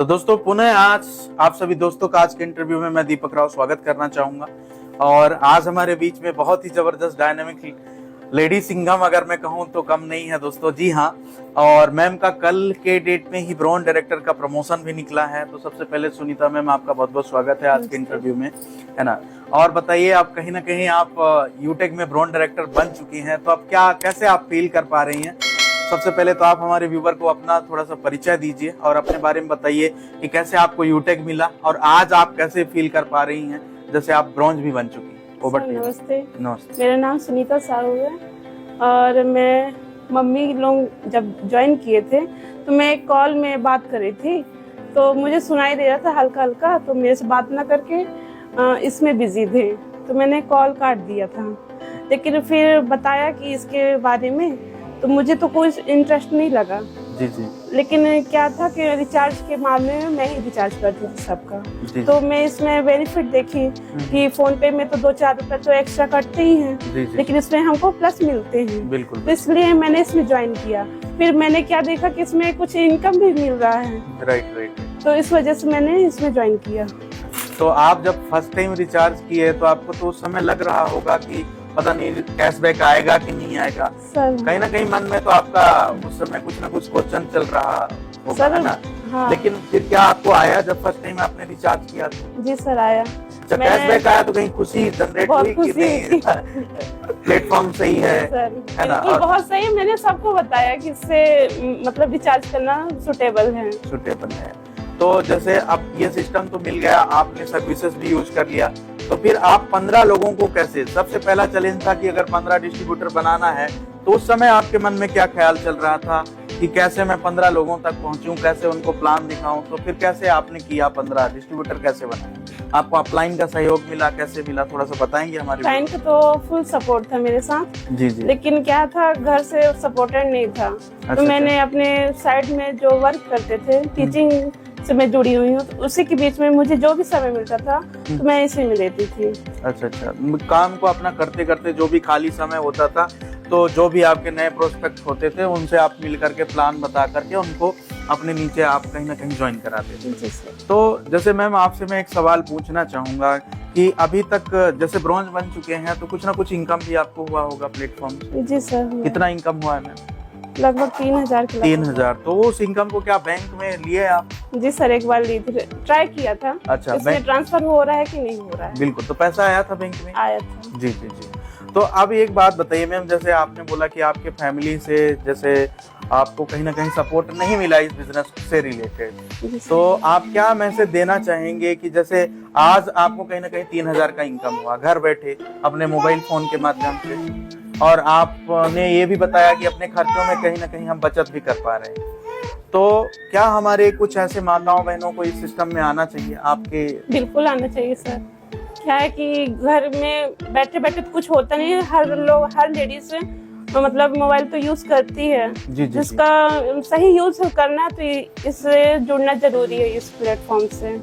तो दोस्तों पुनः आज आप सभी दोस्तों का आज के इंटरव्यू में मैं दीपक राव स्वागत करना चाहूंगा। और आज हमारे बीच में बहुत ही जबरदस्त डायनामिक लेडी सिंघम अगर मैं कहूं तो कम नहीं है दोस्तों। जी हाँ, और मैम का कल के डेट में ही ब्रॉन्ज डायरेक्टर का प्रमोशन भी निकला है। तो सबसे पहले सुनीता मैम आपका बहुत बहुत स्वागत है आज के इंटरव्यू में, है ना। और बताइए, आप कहीं ना कहीं आप यूटेक में ब्रॉन्ज डायरेक्टर बन चुकी हैं, तो अब कैसे आप फील कर पा रही हैं? सबसे पहले तो आप हमारे व्यूवर को अपना थोड़ा सा परिचय दीजिए और अपने बारे में बताइए कि कैसे आपको यूटेक मिला और आज आप कैसे फील कर पा रही हैं जैसे आप ब्रॉन्ज भी बन चुकी हैं। नमस्ते। नमस्ते। मेरा नाम सुनीता साहू है और मैं मम्मी लोग जब ज्वाइन किए थे तो मैं एक कॉल में बात कर रही थी, तो मुझे सुनाई दे रहा था हल्का हल्का, तो मेरे से बात ना करके इसमें बिजी थे, तो मैंने कॉल काट दिया था। लेकिन फिर बताया कि इसके बारे में, तो मुझे तो कोई इंटरेस्ट नहीं लगा। जी जी। लेकिन क्या था कि रिचार्ज के मामले में मैं ही रिचार्ज करती थी सबका, तो मैं इसमें बेनिफिट देखी कि फोन पे में तो 2-4 रुपए तो एक्स्ट्रा कटते ही हैं, लेकिन इसमें हमको प्लस मिलते हैं। बिल्कुल। तो इसलिए मैंने इसमें ज्वाइन किया। फिर मैंने क्या देखा कि इसमें कुछ इनकम भी मिल रहा है। राइट। तो इस वजह से मैंने इसमें ज्वाइन किया। तो आप जब फर्स्ट टाइम रिचार्ज किए तो आपको तो उस समय लग रहा होगा कि पता नहीं कैशबैक आएगा कि नहीं आएगा, कहीं ना कहीं मन में तो आपका उस समय कुछ ना कुछ क्वेश्चन चल रहा होगा, है ना। हाँ। लेकिन फिर क्या आपको आया जब फर्स्ट टाइम आपने रिचार्ज किया था? जी सर, आया। जब कैशबैक आया तो कहीं खुशी जनरेट हुई कि नहीं प्लेटफॉर्म सही है ना? और बहुत सही, मैंने सबको बताया कि इससे मतलब रिचार्ज करना सुटेबल है। तो जैसे अब ये सिस्टम तो मिल गया, आपने सर्विसेज भी यूज कर लिया, तो फिर आप 15 लोगों को कैसे, सबसे पहला चैलेंज था कि अगर 15 डिस्ट्रीब्यूटर बनाना है, तो उस समय आपके मन में क्या ख्याल चल रहा था कि कैसे मैं 15 लोगों तक पहुंचूं, कैसे उनको प्लान दिखाऊं? तो फिर कैसे आपने किया, 15 डिस्ट्रीब्यूटर कैसे बनाए? आपको अपलाइन का सहयोग मिला, कैसे मिला, थोड़ा सा बताएंगे हमारे? अपलाइन का तो फुल सपोर्ट था मेरे साथ। जी। लेकिन क्या था, घर से सपोर्टेड नहीं था। तो मैंने अपने साइड में जो वर्क करते थे, टीचिंग से मैं जुड़ी हुई हूँ, तो उसी के बीच में मुझे जो भी समय मिलता था तो मैं इसी में लेती थी। अच्छा। काम को अपना करते करते जो भी खाली समय होता था, तो जो भी आपके नए प्रोस्पेक्ट होते थे उनसे आप मिल करके प्लान बता करके उनको अपने नीचे आप कहीं ना कहीं ज्वाइन कराते थे। तो जैसे मैम आपसे मैं एक सवाल पूछना चाहूंगा कि अभी तक जैसे ब्रॉन्ज बन चुके हैं तो कुछ ना कुछ इनकम भी आपको हुआ होगा प्लेटफॉर्म से? जी सर। कितना इनकम हुआ है मैम? लगभग 3000 के। 3000। तो उस इनकम को क्या बैंक में लिए आप? जी सर, एक बार ली थी, ट्राई किया था। अच्छा, इसमें ट्रांसफर हो रहा है कि नहीं हो रहा है? बिल्कुल। तो पैसा आया था बैंक में? आया था। जी। तो अब एक बात बताइए मैम, जैसे आपने बोला कि आपके फैमिली से जैसे आपको कहीं ना कहीं सपोर्ट नहीं मिला इस बिजनेस से रिलेटेड, तो आप क्या मैसेज देना चाहेंगे कि जैसे आज आपको कहीं ना कहीं 3000 का इनकम हुआ घर बैठे अपने मोबाइल फोन के माध्यम से, और आपने ये भी बताया कि अपने खर्चों में कहीं ना कहीं हम बचत भी कर पा रहे हैं, तो क्या हमारे कुछ ऐसे माताओं बहनों को इस सिस्टम में आना चाहिए आपके? बिल्कुल आना चाहिए सर। क्या है कि घर में बैठे बैठे तो कुछ होता नहीं है, हर लेडीज मतलब मोबाइल तो यूज करती है। जी, जिसका सही यूज करना है तो इससे जुड़ना जरूरी है इस प्लेटफॉर्म से।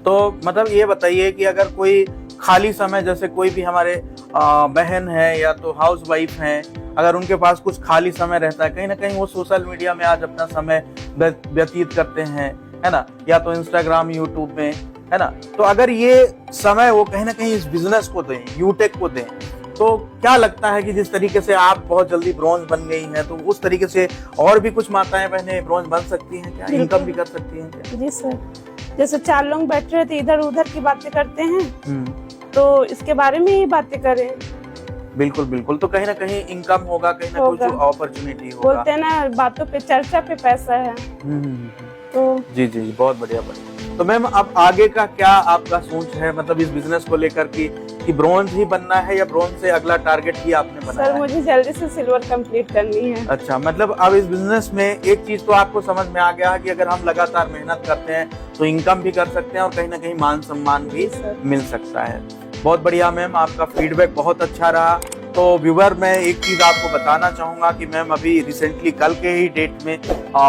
तो मतलब ये बताइए कि अगर कोई खाली समय, जैसे कोई भी हमारे बहन है या तो हाउस वाइफ है, अगर उनके पास कुछ खाली समय रहता है, कहीं ना कहीं वो सोशल मीडिया में आज अपना समय व्यतीत करते हैं, है ना, या तो इंस्टाग्राम यूट्यूब में, है ना, तो अगर ये समय वो कहीं ना कहीं इस बिजनेस को दें, यूटेक को दें, तो क्या लगता है कि जिस तरीके से आप बहुत जल्दी ब्रॉन्ज बन गई हैं, तो उस तरीके से और भी कुछ माताएं बहनें ब्रॉन्ज बन सकती हैं क्या? इनकम भी कर सकती हैं क्या? जी सर। जैसे 4 लोग बैठ रहे थे, इधर उधर की बातें करते हैं, तो इसके बारे में ही बातें करें। बिल्कुल। तो कहीं ना कहीं इनकम होगा, कहीं ना कुछ अपॉर्चुनिटी होगा। बोलते हैं ना, बातों पे चर्चा पे पैसा है। तो जी, बहुत बढ़िया। तो मैम अब आगे का क्या आपका सोच है, मतलब इस बिजनेस को लेकर कि ब्रॉन्ज ही बनना है या ब्रॉन्ज से अगला टारगेट ही आपने बनाया? सर, मुझे जल्दी से सिल्वर कंप्लीट करनी है। अच्छा, मतलब अब इस बिजनेस में एक चीज तो आपको समझ में आ गया कि अगर हम लगातार मेहनत करते हैं तो इनकम भी कर सकते हैं और कहीं ना कहीं मान सम्मान भी मिल सकता है। बहुत बढ़िया मैम, आपका फीडबैक बहुत अच्छा रहा। तो व्यूवर, मैं एक चीज आपको बताना चाहूंगा कि मैम अभी रिसेंटली कल के ही डेट में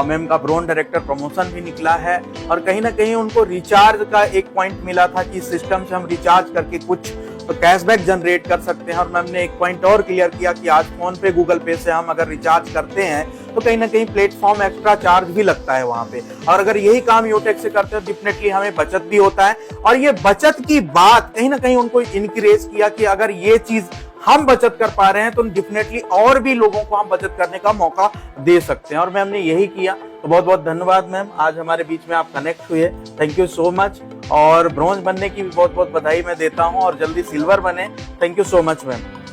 मैम का ब्रॉन्ज डायरेक्टर प्रमोशन भी निकला है, और कहीं ना कहीं उनको रिचार्ज का एक पॉइंट मिला था कि इस सिस्टम से हम रिचार्ज करके कुछ तो कैशबैक जनरेट कर सकते हैं। और मैम ने एक पॉइंट और क्लियर किया कि आज फोन पे, गूगल पे से हम अगर रिचार्ज करते हैं तो कहीं ना कहीं प्लेटफॉर्म एक्स्ट्रा चार्ज भी लगता है वहां पे, और अगर यही काम योटेक्स से करते हैं डेफिनेटली हमें बचत भी होता है। और ये बचत की बात कहीं ना कहीं उनको इनकरेज किया कि अगर ये चीज हम बचत कर पा रहे हैं तो डेफिनेटली और भी लोगों को हम बचत करने का मौका दे सकते हैं, और मैम ने यही किया। तो बहुत बहुत धन्यवाद मैम, आज हमारे बीच में आप कनेक्ट हुए, थैंक यू सो मच। और ब्रॉन्ज बनने की भी बहुत बहुत बधाई मैं देता हूं, और जल्दी सिल्वर बने। Thank you so much ma'am.